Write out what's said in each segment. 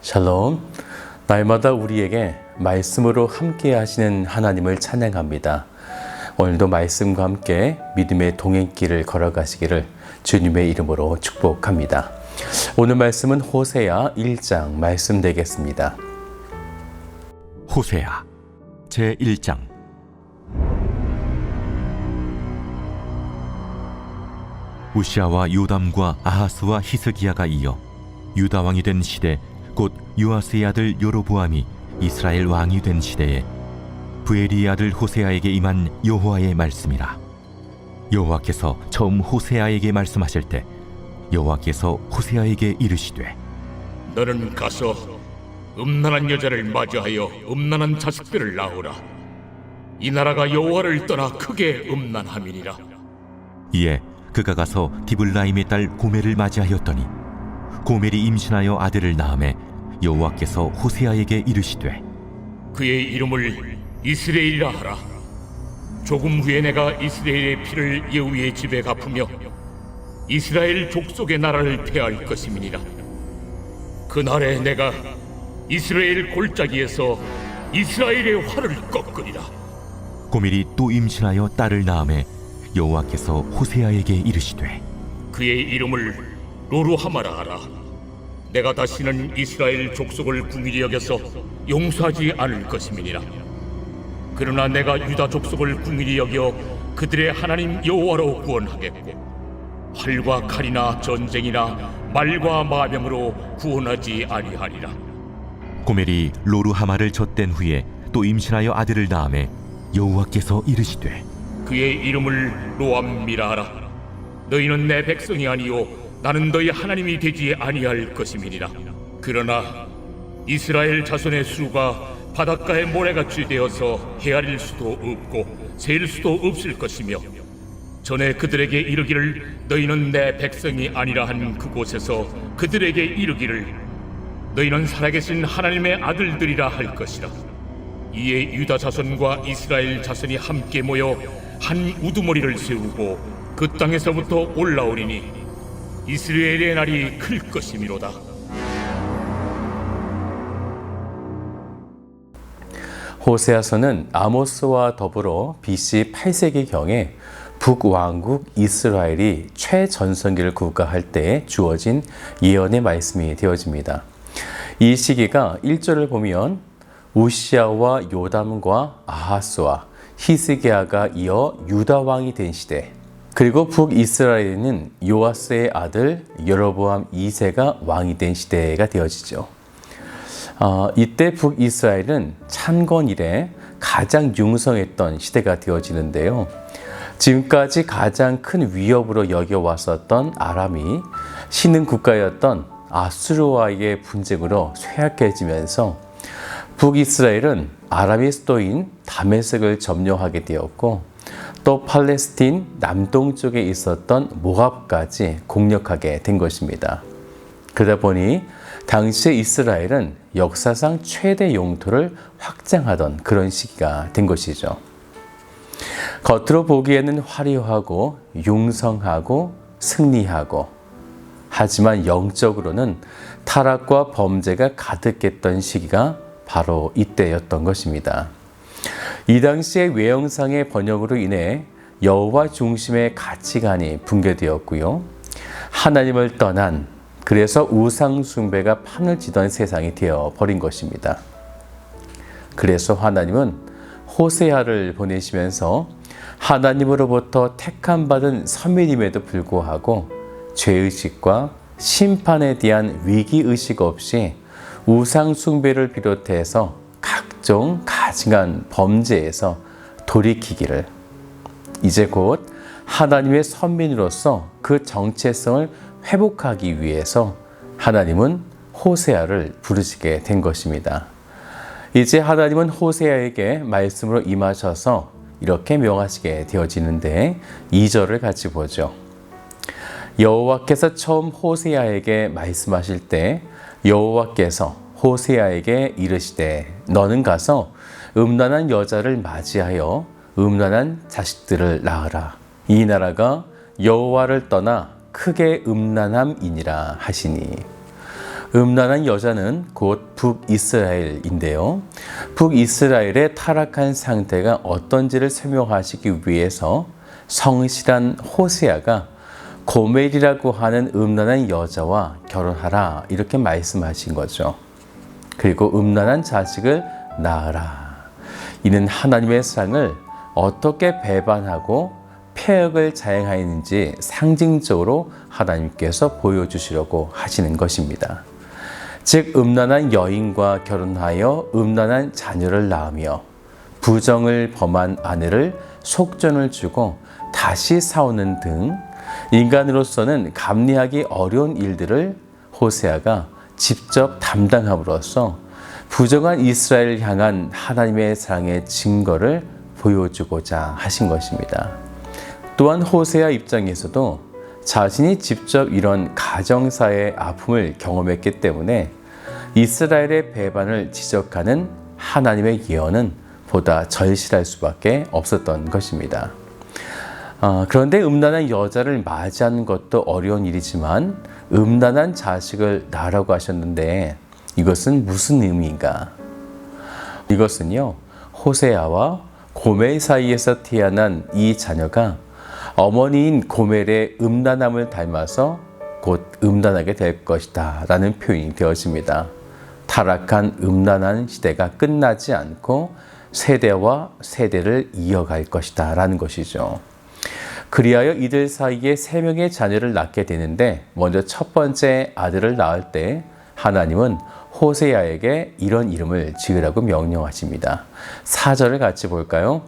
샬롬. 날마다 우리에게 말씀으로 함께 하시는 하나님을 찬양합니다. 오늘도 말씀과 함께 믿음의 동행길을 걸어가시기를 주님의 이름으로 축복합니다. 오늘 말씀은 호세아 1장 말씀 되겠습니다. 호세아 제1장. 우시아와 요담과 아하스와 히스기야가 이어 유다 왕이 된 시대, 곧 요아스의 아들 여로보암이 이스라엘 왕이 된 시대에 부엘리의 아들 호세아에게 임한 여호와의 말씀이라. 여호와께서 처음 호세아에게 말씀하실 때 여호와께서 호세아에게 이르시되, 너는 가서 음란한 여자를 맞이하여 음란한 자식들을 낳으라. 이 나라가 여호와를 떠나 크게 음란함이니라. 이에 그가 가서 디블라임의 딸 고멜을 맞이하였더니 고멜이 임신하여 아들을 낳음에 여호와께서 호세아에게 이르시되, 그의 이름을 이스라엘이라 하라. 조금 후에 내가 이스라엘의 피를 예후의 집에 갚으며 이스라엘 족속의 나라를 폐할 것임이니라. 그날에 내가 이스라엘 골짜기에서 이스라엘의 활을 꺾으리라. 고멜이 또 임신하여 딸을 낳음에 여호와께서 호세아에게 이르시되, 그의 이름을 로루하마라 하라. 내가 다시는 이스라엘 족속을 궁일이 여겨서 용서하지 않을 것임이니라. 그러나 내가 유다 족속을 궁일이 여겨 그들의 하나님 여호와로 구원하겠고 활과 칼이나 전쟁이나 말과 마병으로 구원하지 아니하리라. 고멜이 로루하마를 젖댄 후에 또 임신하여 아들을 낳음에 여호와께서 이르시되, 그의 이름을 로암미라 하라. 너희는 내 백성이 아니요 나는 너희 하나님이 되지 아니할 것임이니라. 그러나 이스라엘 자손의 수가 바닷가에 모래같이 되어서 헤아릴 수도 없고 셀 수도 없을 것이며, 전에 그들에게 이르기를 너희는 내 백성이 아니라 한 그곳에서 그들에게 이르기를 너희는 살아계신 하나님의 아들들이라 할 것이라. 이에 유다 자손과 이스라엘 자손이 함께 모여 한 우두머리를 세우고 그 땅에서부터 올라오리니 이스라엘의 날이 클 것이미로다. 호세아서는 아모스와 더불어 BC 8세기경에 북왕국 이스라엘이 최전성기를 구가할 때에 주어진 예언의 말씀이 되어집니다. 이 시기가 1절을 보면 우시아와 요담과 아하스와 히스기야가 이어 유다 왕이 된 시대, 그리고 북이스라엘에는 요아스의 아들 여로보암 2세가 왕이 된 시대가 되어지죠. 이때 북이스라엘은 창건 이래 가장 융성했던 시대가 되어지는데요. 지금까지 가장 큰 위협으로 여겨왔었던 아람이 신흥 국가였던 아수르와의 분쟁으로 쇠약해지면서 북이스라엘은 아람의 수도인 다메섹을 점령하게 되었고, 또 팔레스틴 남동쪽에 있었던 모압까지 공격하게 된 것입니다. 그러다 보니 당시의 이스라엘은 역사상 최대 영토를 확장하던 그런 시기가 된 것이죠. 겉으로 보기에는 화려하고 융성하고 승리하고, 하지만 영적으로는 타락과 범죄가 가득했던 시기가 바로 이때였던 것입니다. 이 당시의 외형상의 번영으로 인해 여호와 중심의 가치관이 붕괴되었고요. 하나님을 떠난, 그래서 우상 숭배가 판을 치던 세상이 되어버린 것입니다. 그래서 하나님은 호세아를 보내시면서 하나님으로부터 택함받은 서민임에도 불구하고 죄의식과 심판에 대한 위기의식 없이 우상 숭배를 비롯해서 각종 가증한 범죄에서 돌이키기를, 이제 곧 하나님의 선민으로서 그 정체성을 회복하기 위해서 하나님은 호세아를 부르시게 된 것입니다. 이제 하나님은 호세아에게 말씀으로 임하셔서 이렇게 명하시게 되어지는데, 2절을 같이 보죠. 여호와께서 처음 호세아에게 말씀하실 때 여호와께서 호세아에게 이르시되, 너는 가서 음란한 여자를 맞이하여 음란한 자식들을 낳으라. 이 나라가 여호와를 떠나 크게 음란함이니라 하시니. 음란한 여자는 곧 북이스라엘인데요. 북이스라엘의 타락한 상태가 어떤지를 설명하시기 위해서 성실한 호세아가 고멜이라고 하는 음란한 여자와 결혼하라 이렇게 말씀하신 거죠. 그리고 음란한 자식을 낳으라. 이는 하나님의 사랑을 어떻게 배반하고 폐역을 자행하였는지 상징적으로 하나님께서 보여주시려고 하시는 것입니다. 즉 음란한 여인과 결혼하여 음란한 자녀를 낳으며 부정을 범한 아내를 속전을 주고 다시 싸우는 등 인간으로서는 감내하기 어려운 일들을 호세아가 직접 담당함으로써 부정한 이스라엘을 향한 하나님의 사랑의 증거를 보여주고자 하신 것입니다. 또한 호세아 입장에서도 자신이 직접 이런 가정사의 아픔을 경험했기 때문에 이스라엘의 배반을 지적하는 하나님의 예언은 보다 절실할 수밖에 없었던 것입니다. 그런데 음란한 여자를 맞이하는 것도 어려운 일이지만 음란한 자식을 낳으라고 하셨는데 이것은 무슨 의미인가? 이것은요, 호세아와 고멜 사이에서 태어난 이 자녀가 어머니인 고멜의 음란함을 닮아서 곧 음란하게 될 것이다 라는 표현이 되어집니다. 타락한 음란한 시대가 끝나지 않고 세대와 세대를 이어갈 것이다 라는 것이죠. 그리하여 이들 사이에 3명의 자녀를 낳게 되는데 먼저 첫 번째 아들을 낳을 때 하나님은 호세아에게 이런 이름을 지으라고 명령하십니다. 4절을 같이 볼까요?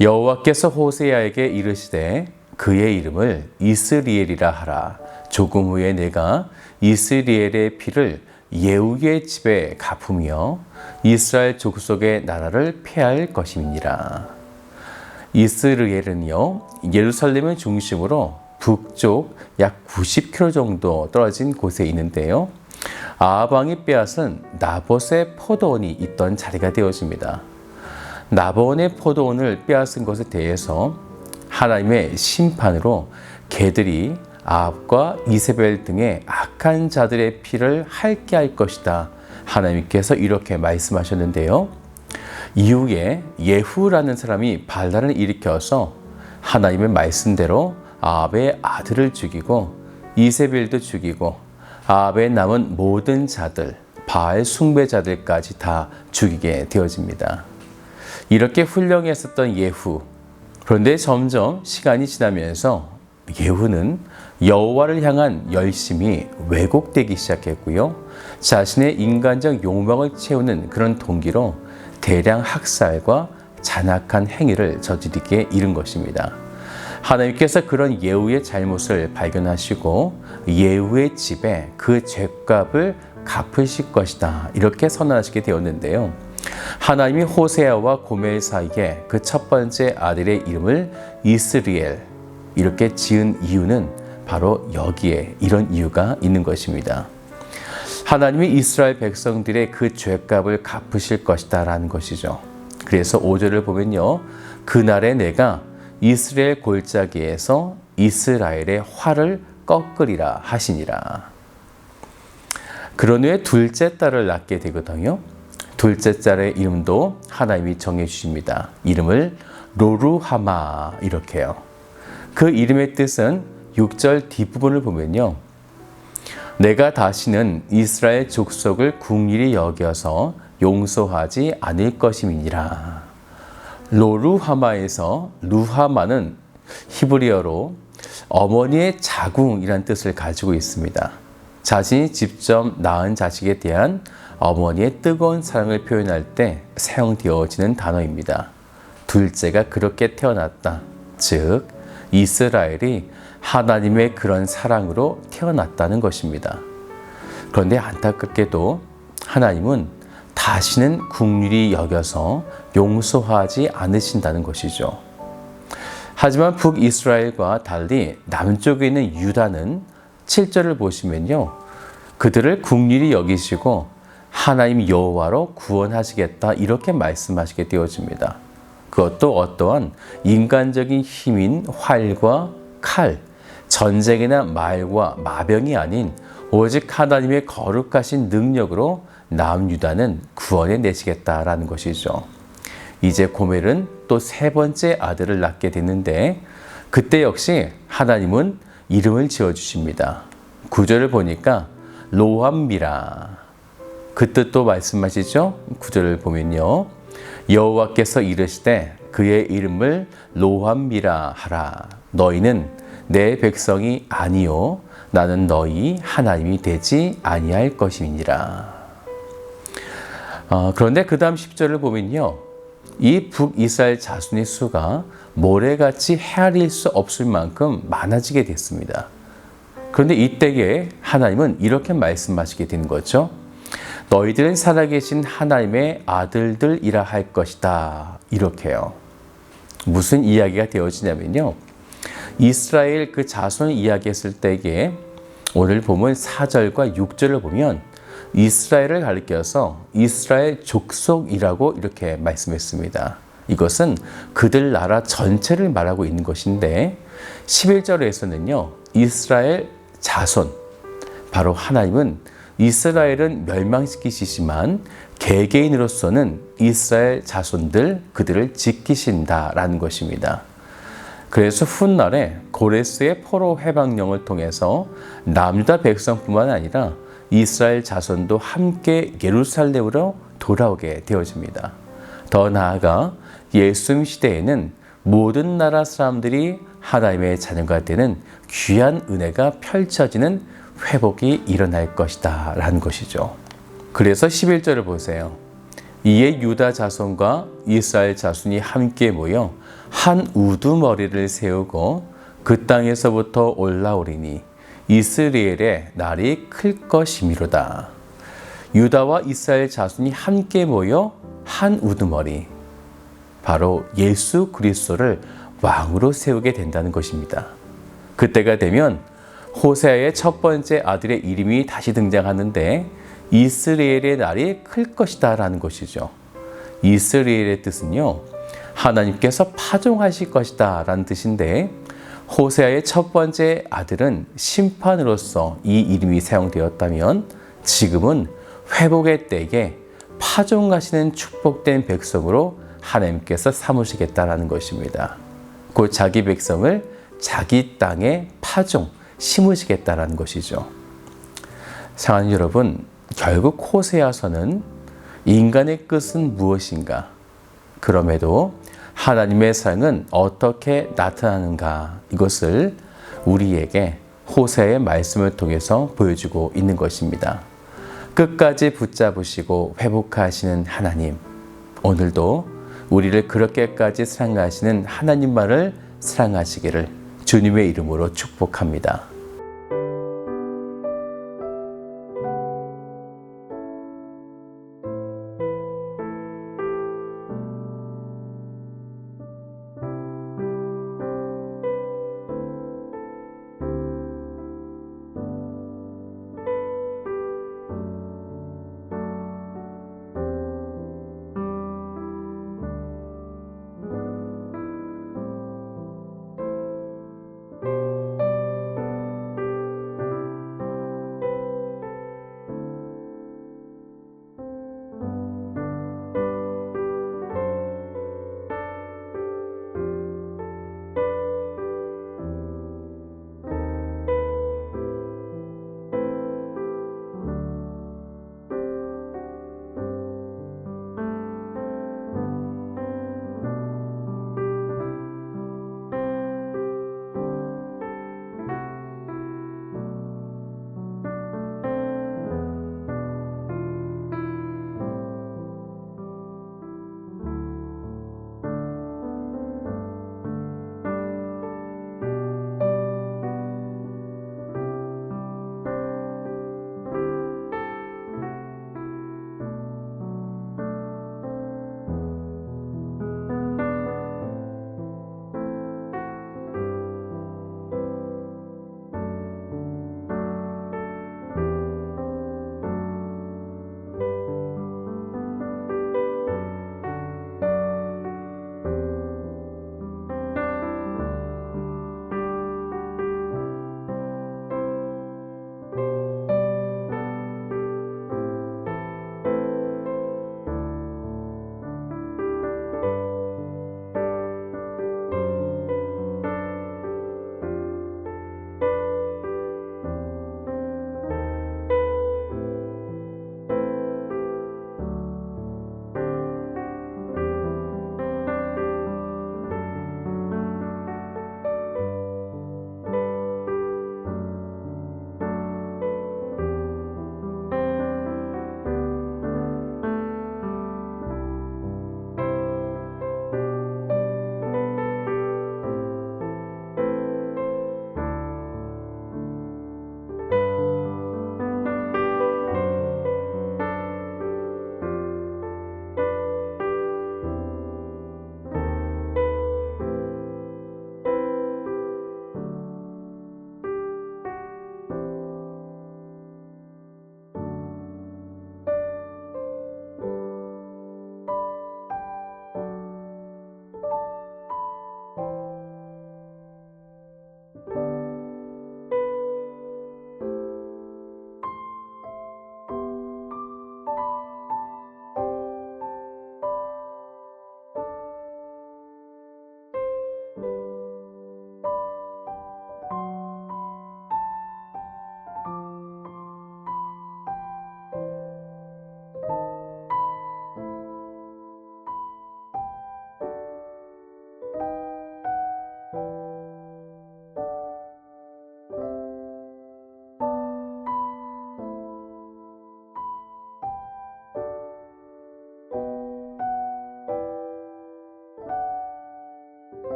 여호와께서 호세아에게 이르시되 그의 이름을 이스리엘이라 하라. 조금 후에 내가 이스리엘의 피를 예후의 집에 갚으며 이스라엘 족속의 나라를 폐할 것임이니라. 이스라엘은요, 예루살렘을 중심으로 북쪽 약 90km 정도 떨어진 곳에 있는데요. 아합 왕이 빼앗은 나봇의 포도원이 있던 자리가 되어집니다. 나봇의 포도원을 빼앗은 것에 대해서 하나님의 심판으로 개들이 아합과 이세벨 등의 악한 자들의 피를 핥게 할 것이다. 하나님께서 이렇게 말씀하셨는데요. 이후에 예후라는 사람이 반란을 일으켜서 하나님의 말씀대로 아합의 아들을 죽이고 이세벨도 죽이고 아합의 남은 모든 자들, 바알 숭배자들까지 다 죽이게 되어집니다. 이렇게 훌륭했었던 예후. 그런데 점점 시간이 지나면서 예후는 여호와를 향한 열심이 왜곡되기 시작했고요. 자신의 인간적 욕망을 채우는 그런 동기로 대량 학살과 잔악한 행위를 저지르게 이른 것입니다. 하나님께서 그런 예후의 잘못을 발견하시고 예후의 집에 그 죄값을 갚으실 것이다. 이렇게 선언하시게 되었는데요. 하나님이 호세아와 고멜 사이에 그 첫 번째 아들의 이름을 이스리엘 이렇게 지은 이유는 바로 여기에 이런 이유가 있는 것입니다. 하나님이 이스라엘 백성들의 그 죄값을 갚으실 것이다 라는 것이죠. 그래서 5절을 보면요. 그날에 내가 이스라엘 골짜기에서 이스라엘의 활을 꺾으리라 하시니라. 그런 후에 둘째 딸을 낳게 되거든요. 둘째 딸의 이름도 하나님이 정해 주십니다. 이름을 로루하마 이렇게요. 그 이름의 뜻은 6절 뒷부분을 보면요. 내가 다시는 이스라엘 족속을 궁일이 여겨서 용서하지 않을 것임이니라. 로루하마에서 루하마는 히브리어로 어머니의 자궁이란 뜻을 가지고 있습니다. 자신이 직접 낳은 자식에 대한 어머니의 뜨거운 사랑을 표현할 때 사용되어지는 단어입니다. 둘째가 그렇게 태어났다. 즉 이스라엘이 하나님의 그런 사랑으로 태어났다는 것입니다. 그런데 안타깝게도 하나님은 다시는 긍휼히 여겨서 용서하지 않으신다는 것이죠. 하지만 북이스라엘과 달리 남쪽에 있는 유다는 7절을 보시면요. 그들을 긍휼히 여기시고 하나님 여호와로 구원하시겠다 이렇게 말씀하시게 되어집니다. 그것도 어떠한 인간적인 힘인 활과 칼, 전쟁이나 말과 마병이 아닌 오직 하나님의 거룩하신 능력으로 남유다는 구원해 내시겠다라는 것이죠. 이제 고멜은 또 세 번째 아들을 낳게 됐는데 그때 역시 하나님은 이름을 지어주십니다. 구절을 보니까 로암미라 그 뜻도 말씀하시죠. 구절을 보면요. 여호와께서 이르시되 그의 이름을 로암미라 하라. 너희는 내 백성이 아니요 나는 너희 하나님이 되지 아니할 것임이니라. 그런데 그 다음 10절을 보면요. 이 북이스라엘 자손의 수가 모래같이 헤아릴 수 없을 만큼 많아지게 됐습니다. 그런데 이때에 하나님은 이렇게 말씀하시게 된 거죠. 너희들은 살아계신 하나님의 아들들이라 할 것이다. 이렇게요. 무슨 이야기가 되어지냐면요. 이스라엘 그 자손 이야기했을 때에 오늘 보면 4절과 6절을 보면 이스라엘을 가리켜서 이스라엘 족속이라고 이렇게 말씀했습니다. 이것은 그들 나라 전체를 말하고 있는 것인데 11절에서는요. 이스라엘 자손, 바로 하나님은 이스라엘은 멸망시키시지만 개개인으로서는 이스라엘 자손들 그들을 지키신다라는 것입니다. 그래서 훗날에 고레스의 포로 해방령을 통해서 남유다 백성뿐만 아니라 이스라엘 자손도 함께 예루살렘으로 돌아오게 되어집니다. 더 나아가 예수님 시대에는 모든 나라 사람들이 하나님의 자녀가 되는 귀한 은혜가 펼쳐지는 회복이 일어날 것이다 라는 것이죠. 그래서 11절을 보세요. 이에 유다 자손과 이스라엘 자손이 함께 모여 한 우두머리를 세우고 그 땅에서부터 올라오리니 이스라엘의 날이 클 것이미로다. 유다와 이스라엘 자손이 함께 모여 한 우두머리, 바로 예수 그리스도를 왕으로 세우게 된다는 것입니다. 그때가 되면 호세아의 첫 번째 아들의 이름이 다시 등장하는데 이스라엘의 날이 클 것이다 라는 것이죠. 이스라엘의 뜻은요, 하나님께서 파종하실 것이다 라는 뜻인데 호세아의 첫 번째 아들은 심판으로서 이 이름이 사용되었다면 지금은 회복의 때에 파종하시는 축복된 백성으로 하나님께서 삼으시겠다라는 것입니다. 곧 자기 백성을 자기 땅에 파종, 심으시겠다라는 것이죠. 사랑하는 여러분, 결국 호세아서는 인간의 끝은 무엇인가? 그럼에도 하나님의 사랑은 어떻게 나타나는가? 이것을 우리에게 호세아의 말씀을 통해서 보여주고 있는 것입니다. 끝까지 붙잡으시고 회복하시는 하나님, 오늘도 우리를 그렇게까지 사랑하시는 하나님만을 사랑하시기를 주님의 이름으로 축복합니다.